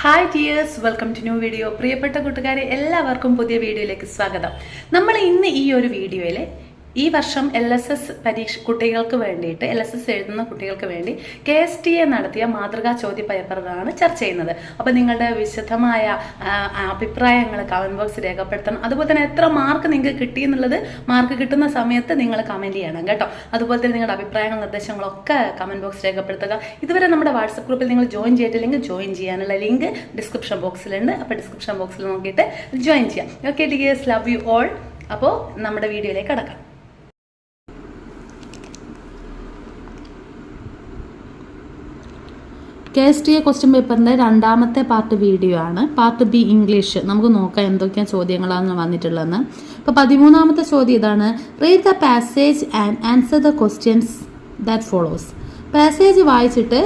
Hi dears, welcome to new video. പ്രിയപ്പെട്ട കൂട്ടുകാരെ, എല്ലാവർക്കും പുതിയ വീഡിയോയിലേക്ക് സ്വാഗതം. നമ്മൾ ഇന്ന് ഈ ഒരു വീഡിയോയിൽ ഈ വർഷം LSS പരീക്ഷ കുട്ടികൾക്ക് വേണ്ടിയിട്ട് LSS എഴുതുന്ന കുട്ടികൾക്ക് വേണ്ടി KSTA നടത്തിയ മാതൃകാ ചോദ്യ പേപ്പറാണ് ചർച്ച ചെയ്യുന്നത്. അപ്പോൾ നിങ്ങളുടെ വിശദമായ അഭിപ്രായങ്ങൾ കമൻറ്റ് ബോക്സിൽ രേഖപ്പെടുത്തണം. അതുപോലെ തന്നെ എത്ര മാർക്ക് നിങ്ങൾക്ക് കിട്ടി എന്നുള്ളത് മാർക്ക് കിട്ടുന്ന സമയത്ത് നിങ്ങൾ കമൻറ്റ് ചെയ്യണം കേട്ടോ. അതുപോലെ തന്നെ നിങ്ങളുടെ അഭിപ്രായങ്ങൾ നിർദ്ദേശങ്ങളൊക്കെ കമൻറ്റ് ബോക്സ് രേഖപ്പെടുത്തുക. ഇതുവരെ നമ്മുടെ വാട്സപ്പ് ഗ്രൂപ്പിൽ നിങ്ങൾ ജോയിൻ ചെയ്തിട്ടില്ലെങ്കിൽ ജോയിൻ ചെയ്യാനുള്ള ലിങ്ക് ഡിസ്ക്രിപ്ഷൻ ബോക്സിലുണ്ട്. അപ്പോൾ ഡിസ്ക്രിപ്ഷൻ ബോക്സിൽ നോക്കിയിട്ട് ജോയിൻ ചെയ്യാം. Okay dears, love you all. അപ്പോൾ നമ്മുടെ വീഡിയോയിലേക്ക് കടക്കാം. KSTA ക്വസ്റ്റ്യൻ പേപ്പറിൻ്റെ രണ്ടാമത്തെ പാർട്ട് വീഡിയോ ആണ്. Part B English. നമുക്ക് നോക്കാം എന്തൊക്കെയാണ് ചോദ്യങ്ങളാണ് വന്നിട്ടുള്ളതെന്ന്. ഇപ്പോൾ 13ാമത്തെ ചോദ്യം ഇതാണ്: read the passage and answer the questions that follows. Passage വായിച്ചിട്ട്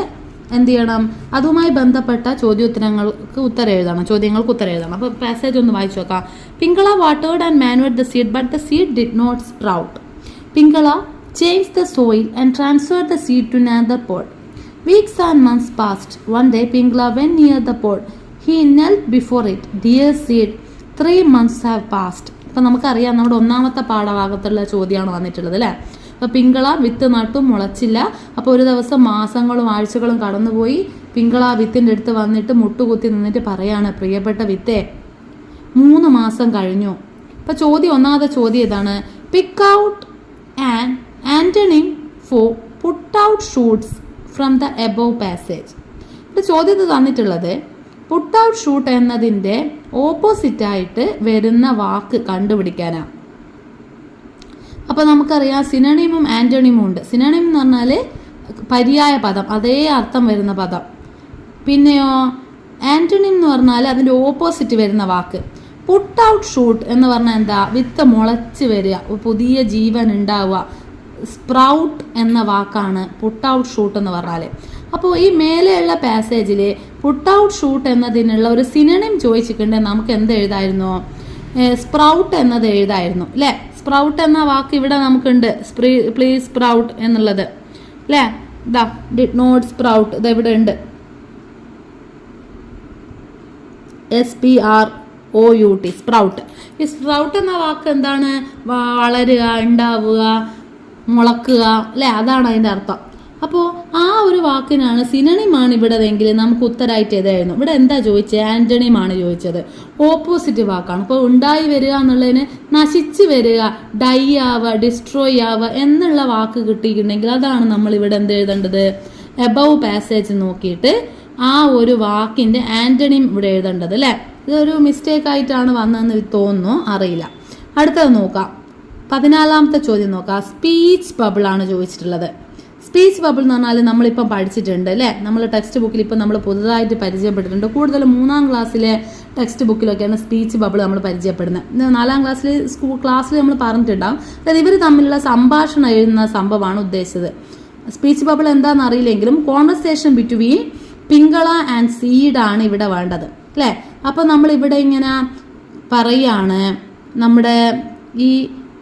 എന്ത് ചെയ്യണം? അതുമായി ബന്ധപ്പെട്ട ചോദ്യോത്തരങ്ങൾക്ക് ഉത്തരം എഴുതണം, ചോദ്യങ്ങൾക്ക് ഉത്തരം എഴുതണം. അപ്പോൾ പാസേജ് ഒന്ന് വായിച്ചു നോക്കാം. Pingala watered and manured the seed but the seed did not sprout. Pingala change the soil and transfer the seed to another pot. Weeks and months passed. One day Pingala went near the pot. He knelt before it. Dear seed, 3 months have passed. അപ്പോൾ നമുക്കറിയാം, നമ്മുടെ ഒന്നാമത്തെ പാഠഭാഗത്തുള്ള ചോദ്യമാണ് വന്നിട്ടുള്ളത് അല്ലേ. അപ്പോൾ പിങ്കള വിത്ത് നട്ടു മുളച്ചില്ല. അപ്പോൾ ഒരു ദിവസം മാസങ്ങളും ആഴ്ചകളും കടന്നുപോയി. പിങ്കള വിത്തിൻ്റെ അടുത്ത് വന്നിട്ട് മുട്ടുകുത്തി നിന്നിട്ട് പറയാണ്: പ്രിയപ്പെട്ട വിത്തേ, 3 മാസം കഴിഞ്ഞു. അപ്പോൾ ഒന്നാമത്തെ ചോദ്യം ഇതാണ്: pick out an antonym for put out shoots from the above passage. ഇത് ചോദ്യത്തിൽ തന്നിട്ടുള്ളത് പുട്ട് ഔട്ട് ഷൂട്ട് എന്നതിൻ്റെ ഓപ്പോസിറ്റായിട്ട് വരുന്ന വാക്ക് കണ്ടുപിടിക്കാനാണ്. അപ്പോൾ നമുക്കറിയാം സിനോണിമും ആന്റോണിമും ഉണ്ട്. സിനോണിം എന്ന് പറഞ്ഞാൽ പര്യായ പദം, അതേ അർത്ഥം വരുന്ന പദം. പിന്നെയോ ആന്റോണിം എന്ന് പറഞ്ഞാൽ അതിൻ്റെ ഓപ്പോസിറ്റ് വരുന്ന വാക്ക്. പുട്ട് ഔട്ട് ഷൂട്ട് എന്ന് പറഞ്ഞാൽ എന്താ? വിത്ത് മുളച്ച് വരിക, പുതിയ ജീവൻ ഉണ്ടാവുക. സ്പ്രൗട്ട് എന്ന വാക്കാണ് പുട്ട് ഔട്ട് ഷൂട്ട് എന്ന് പറഞ്ഞാൽ. അപ്പോൾ ഈ മേലെയുള്ള പാസേജിൽ പുട്ട് ഔട്ട് ഷൂട്ട് എന്നതിനുള്ള ഒരു സിനോണിം ചോദിച്ചിട്ടുണ്ടെങ്കിൽ നമുക്ക് എന്ത് എഴുതായിരുന്നു? സ്പ്രൗട്ട് എന്നത് എഴുതായിരുന്നു അല്ലേ. സ്പ്രൗട്ട് എന്ന വാക്ക് ഇവിടെ നമുക്കുണ്ട്, പ്ലീസ് സ്പ്രൗട്ട് എന്നുള്ളത് അല്ലേ. ദാ ഡിഡ് നോട്ട് സ്പ്രൗട്ട്, ഇത് ഇവിടെ ഉണ്ട്. SPROUT, sprout. ഈ സ്പ്രൗട്ട് എന്ന വാക്ക് എന്താണ്? വളരുക, ഉണ്ടാവുക, മുളക്കുക അല്ലേ, അതാണ് അതിൻ്റെ അർത്ഥം. അപ്പോൾ ആ ഒരു വാക്കിനാണ് സിനണിമാണ് ഇവിടെതെങ്കിൽ നമുക്ക് ഉത്തരമായിട്ട് ഏതായിരുന്നു? ഇവിടെ എന്താ ചോദിച്ചത്? ആന്റണിമാണ് ചോദിച്ചത്. ഓപ്പോസിറ്റ് വാക്കാണ്. അപ്പോൾ ഉണ്ടായി വരിക എന്നുള്ളതിന് നശിച്ച് വരിക, ഡൈ ആവുക, ഡിസ്ട്രോയ് ആവുക എന്നുള്ള വാക്ക് കിട്ടിയിട്ടുണ്ടെങ്കിൽ അതാണ് നമ്മൾ ഇവിടെ എന്ത് എഴുതേണ്ടത്? എബവ് പാസേജ് നോക്കിയിട്ട് ആ ഒരു വാക്കിൻ്റെ ആന്റണിം ഇവിടെ എഴുതേണ്ടത് അല്ലേ. ഇതൊരു മിസ്റ്റേക്ക് ആയിട്ടാണ് വന്നതെന്ന് തോന്നുന്നു, അറിയില്ല. അടുത്തത് നോക്കാം. 14ാമത്തെ ചോദ്യം നോക്കാം. സ്പീച്ച് ബബിൾ ആണ് ചോദിച്ചിട്ടുള്ളത്. സ്പീച്ച് ബബിൾ എന്ന് പറഞ്ഞാൽ നമ്മളിപ്പം പഠിച്ചിട്ടുണ്ട് അല്ലേ. നമ്മൾ ടെക്സ്റ്റ് ബുക്കിൽ ഇപ്പം നമ്മൾ പുതുതായിട്ട് പരിചയപ്പെട്ടിട്ടുണ്ട്. കൂടുതലും 3ാം ക്ലാസ്സിലെ ടെക്സ്റ്റ് ബുക്കിലൊക്കെയാണ് സ്പീച്ച് ബബിൾ നമ്മൾ പരിചയപ്പെടുന്നത്. 4ാം ക്ലാസ്സിൽ നമ്മൾ പറഞ്ഞിട്ടുണ്ടാകും. അതായത് ഇവർ തമ്മിലുള്ള സംഭാഷണം എഴുതുന്ന സംഭവമാണ് ഉദ്ദേശിച്ചത്. സ്പീച്ച് ബബിൾ എന്താണെന്ന് അറിയില്ലെങ്കിലും conversation between Pingala and seed ആണ് ഇവിടെ വേണ്ടത് അല്ലേ. അപ്പോൾ നമ്മൾ ഇവിടെ ഇങ്ങനെ പറയാണ്, നമ്മുടെ ഈ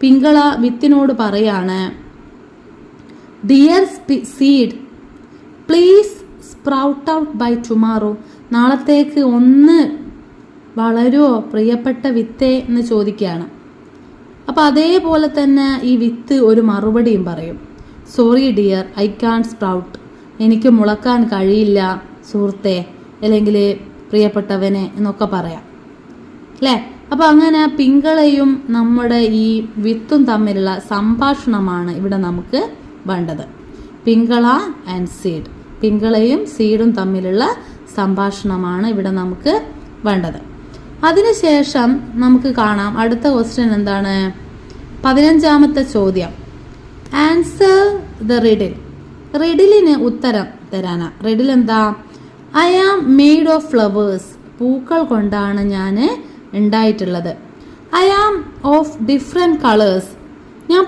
പിങ്കള വിത്തിനോട് പറയാണ്: dear seed, please sprout out by tomorrow. നാളത്തേക്ക് ഒന്ന് വളരുമോ പ്രിയപ്പെട്ട വിത്തേ എന്ന് ചോദിക്കുകയാണ്. അപ്പോൾ അതേപോലെ തന്നെ ഈ വിത്ത് ഒരു മറുപടിയും പറയും: sorry dear, I can't sprout. എനിക്ക് മുളക്കാൻ കഴിയില്ല സുഹൃത്തെ, അല്ലെങ്കിൽ പ്രിയപ്പെട്ടവനെ എന്നൊക്കെ പറയാം അല്ലേ. അപ്പോൾ അങ്ങനെ പിങ്കളയും നമ്മുടെ ഈ വിത്തും തമ്മിലുള്ള സംഭാഷണമാണ് ഇവിടെ നമുക്ക് വേണ്ടത്. പിങ്കള ആൻഡ് സീഡ്, പിങ്കളയും സീഡും തമ്മിലുള്ള സംഭാഷണമാണ് ഇവിടെ നമുക്ക് വേണ്ടത്. അതിനുശേഷം നമുക്ക് കാണാം അടുത്ത ക്വസ്റ്റ്യൻ എന്താണ്? 15ാമത്തെ ചോദ്യം: ആൻസർ ദ റിഡിൽ. റിഡിലിന് ഉത്തരം തരാനാ. റിഡിൽ എന്താ? I am made of flowers. പൂക്കൾ കൊണ്ടാണ് ഞാൻ ഉണ്ടായിട്ടുള്ളത്. I am of different colours. ഞാൻ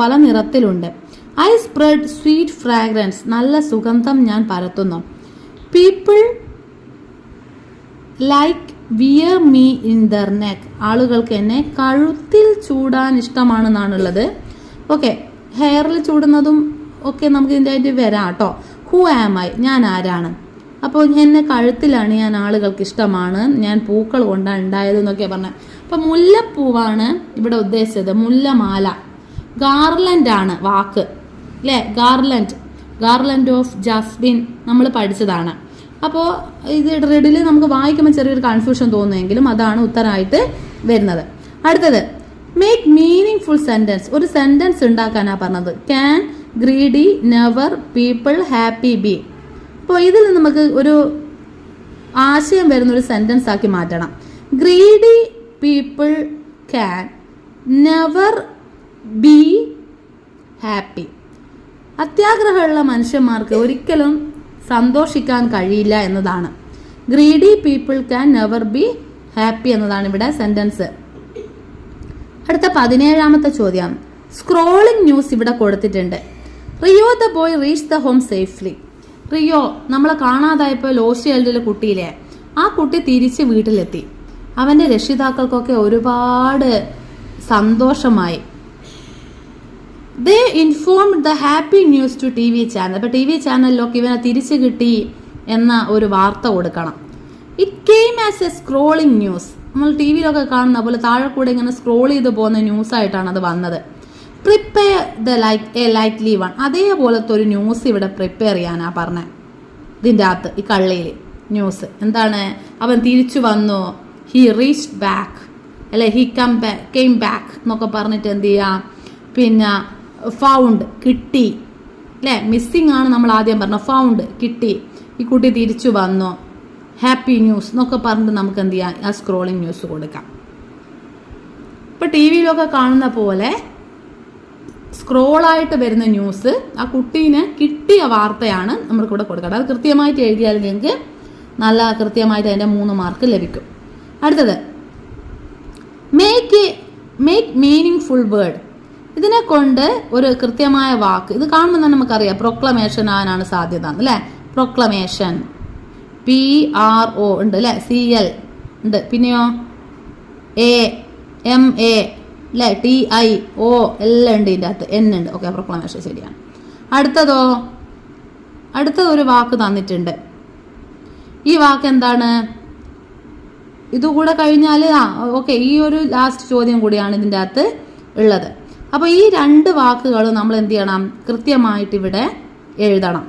പല നിറത്തിലുണ്ട്. I spread sweet fragrance. നല്ല സുഗന്ധം ഞാൻ പരത്തുന്നു. People like wear me in their neck. ആളുകൾക്ക് എന്നെ കഴുത്തിൽ ചൂടാൻ ഇഷ്ടമാണെന്നാണുള്ളത്. ഓക്കെ, ഹെയറിൽ ചൂടുന്നതും ഒക്കെ നമുക്ക് ഇതിൻ്റെ ആയിട്ട് വരാം കേട്ടോ. ഹു ആം ഐ, ഞാൻ ആരാണ്? അപ്പോൾ എന്നെ കഴുത്തിൽ അണിയാൻ ആളുകൾക്ക് ഇഷ്ടമാണ്, ഞാൻ പൂക്കൾ കൊണ്ടാണ് ഉണ്ടായത് എന്നൊക്കെ പറഞ്ഞത്. അപ്പം മുല്ലപ്പൂവാണ് ഇവിടെ ഉദ്ദേശിച്ചത്, മുല്ലമാല. ഗാർലൻഡ് ആണ് വാക്ക് അല്ലേ, ഗാർലൻഡ് ഓഫ് ജാസ്മിൻ നമ്മൾ പഠിച്ചതാണ്. അപ്പോൾ ഇത് റെഡിൽ നമുക്ക് വായിക്കുമ്പോൾ ചെറിയൊരു കൺഫ്യൂഷൻ തോന്നുമെങ്കിലും അതാണ് ഉത്തരമായിട്ട് വരുന്നത്. അടുത്തത് മേക്ക് മീനിങ് ഫുൾ സെന്റൻസ്. ഒരു സെന്റൻസ് ഉണ്ടാക്കാനാണ് പറഞ്ഞത്. Can, greedy, never, people, happy, B. അപ്പോൾ ഇതിൽ നമുക്ക് ഒരു ആശയം വരുന്ന ഒരു സെന്റൻസ് ആക്കി മാറ്റണം. Greedy people can never be happy. അത്യാഗ്രഹമുള്ള മനുഷ്യന്മാർക്ക് ഒരിക്കലും സന്തോഷിക്കാൻ കഴിയില്ല എന്നതാണ്. Greedy people can never be happy എന്നതാണ് ഇവിടെ സെന്റൻസ്. അടുത്ത 17ാമത്തെ ചോദ്യം. സ്ക്രോളിംഗ് ന്യൂസ് ഇവിടെ കൊടുത്തിട്ടുണ്ട്. Rio the boy reach the home safely. Rio നമ്മളെ കാണാതായപ്പോൾ ലോസ്റ്റ് ചൈൽഡിലെ കുട്ടിയിലെ ആ കുട്ടി തിരിച്ച് വീട്ടിലെത്തി. അവന്റെ രക്ഷിതാക്കൾക്കൊക്കെ ഒരുപാട് സന്തോഷമായി. They informed the happy news to TV channel. അപ്പൊ TV ചാനലിലൊക്കെ ഇവനെ തിരിച്ചു കിട്ടി എന്ന ഒരു വാർത്ത കൊടുക്കണം. It came as a scrolling news. നമ്മൾ TV-യിലൊക്കെ കാണുന്ന പോലെ താഴെ കൂടെ ഇങ്ങനെ സ്ക്രോൾ ചെയ്ത് പോകുന്ന ന്യൂസ് ആയിട്ടാണ് അത് വന്നത്. Prepare the lightly one. അതേപോലത്തെ ഒരു ന്യൂസ് ഇവിടെ പ്രിപ്പയർ ചെയ്യാനാ പറഞ്ഞത്. ഇതിൻ്റെ അകത്ത് ഈ കള്ളിയിൽ ന്യൂസ് എന്താണ്? അവൻ തിരിച്ചു വന്നു, ഹി റീച്ച്ഡ് ബാക്ക് അല്ലെ, ഹി കെയിം ബാക്ക് എന്നൊക്കെ പറഞ്ഞിട്ട് എന്ത് ചെയ്യാം, പിന്നെ ഫൗണ്ട് കിട്ടി അല്ലേ, മിസ്സിംഗ് ആണ് നമ്മൾ ആദ്യം പറഞ്ഞത്, ഫൗണ്ട് കിട്ടി, ഈ കുട്ടി തിരിച്ചു വന്നു, ഹാപ്പി ന്യൂസ് എന്നൊക്കെ പറഞ്ഞിട്ട് നമുക്ക് എന്ത് ചെയ്യാം, ആ സ്ക്രോളിംഗ് ന്യൂസ് കൊടുക്കാം. ഇപ്പം TV-യിലൊക്കെ കാണുന്ന പോലെ സ്ക്രോളായിട്ട് വരുന്ന ന്യൂസ് ആ കുട്ടീനെ കിട്ടിയ വാർത്തയാണ് നമ്മൾക്ക് ഇവിടെ കൊടുക്കേണ്ടത്. അത് കൃത്യമായിട്ട് എഴുതിയാൽ നിങ്ങൾക്ക് നല്ല കൃത്യമായിട്ട് അതിൻ്റെ 3 മാർക്ക് ലഭിക്കും. അടുത്തത് മേക്ക് മീനിങ് ഫുൾ വേർഡ്. ഇതിനെ കൊണ്ട് ഒരു കൃത്യമായ വാക്ക്, ഇത് കാണുമ്പോൾ തന്നെ നമുക്കറിയാം പ്രൊക്ലമേഷൻ ആവാനാണ് സാധ്യത അല്ലേ. പ്രൊക്ലമേഷൻ PRO ഉണ്ട് അല്ലേ, CL ഉണ്ട്, പിന്നെയോ AMA അല്ലേ, TIO എല്ലാം ഉണ്ട് ഇതിൻ്റെ അകത്ത്, N ഉണ്ട്. ഓക്കെ, പ്രൊക്ലമേഷൻ ശരിയാണ്. അടുത്തതൊരു വാക്ക് തന്നിട്ടുണ്ട്. ഈ വാക്ക് എന്താണ്? ഇതുകൂടെ കഴിഞ്ഞാൽ ഓക്കെ, ഈ ഒരു ലാസ്റ്റ് ചോദ്യം കൂടിയാണ് ഇതിൻ്റെ അകത്ത് ഉള്ളത്. അപ്പോൾ ഈ 2 വാക്കുകളും നമ്മൾ എന്ത് ചെയ്യണം, കൃത്യമായിട്ട് ഇവിടെ എഴുതണം.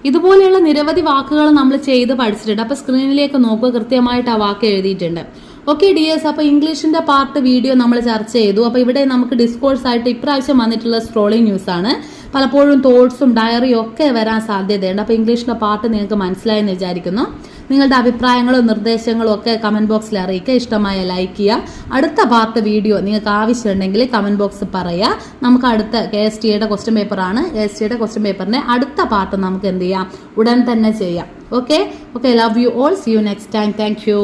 ഇതുപോലെയുള്ള നിരവധി വാക്കുകൾ നമ്മൾ ചെയ്ത് പഠിച്ചിട്ടുണ്ട്. അപ്പോൾ സ്ക്രീനിലേക്ക് നോക്കുക, കൃത്യമായിട്ട് ആ വാക്ക് എഴുതിയിട്ടുണ്ട്. ഓക്കെ ഡിയേഴ്സ്, അപ്പോൾ ഇംഗ്ലീഷിന്റെ പാർട്ട് വീഡിയോ നമ്മൾ ചർച്ച ചെയ്തു. അപ്പോൾ ഇവിടെ നമുക്ക് ഡിസ്കോഴ്സ് ആയിട്ട് ഇപ്രാവശ്യം വന്നിട്ടുള്ള സ്ക്രോളിംഗ് ന്യൂസ് ആണ്. പലപ്പോഴും തോട്ട്സും ഡയറിയും ഒക്കെ വരാൻ സാധ്യതയുണ്ട്. അപ്പോൾ ഇംഗ്ലീഷിന്റെ പാർട്ട് നിങ്ങൾക്ക് മനസ്സിലായെന്ന് വിചാരിക്കുന്നു. നിങ്ങളുടെ അഭിപ്രായങ്ങളും നിർദ്ദേശങ്ങളും ഒക്കെ കമന്റ് ബോക്സിൽ അറിയിക്കുക. ഇഷ്ടമായ ലൈക്ക് ചെയ്യുക. അടുത്ത പാർട്ട് വീഡിയോ നിങ്ങൾക്ക് ആവശ്യമുണ്ടെങ്കിൽ കമന്റ് ബോക്സ് പറയുക. നമുക്ക് അടുത്ത KSTയുടെ ക്വസ്റ്റ്യൻ പേപ്പറാണ്. KSTയുടെ ക്വസ്റ്റ്യൻ പേപ്പറിന്റെ അടുത്ത പാർട്ട് നമുക്ക് എന്ത് ചെയ്യാം, ഉടൻ തന്നെ ചെയ്യാം. Okay, love you all. See you next time. Thank U.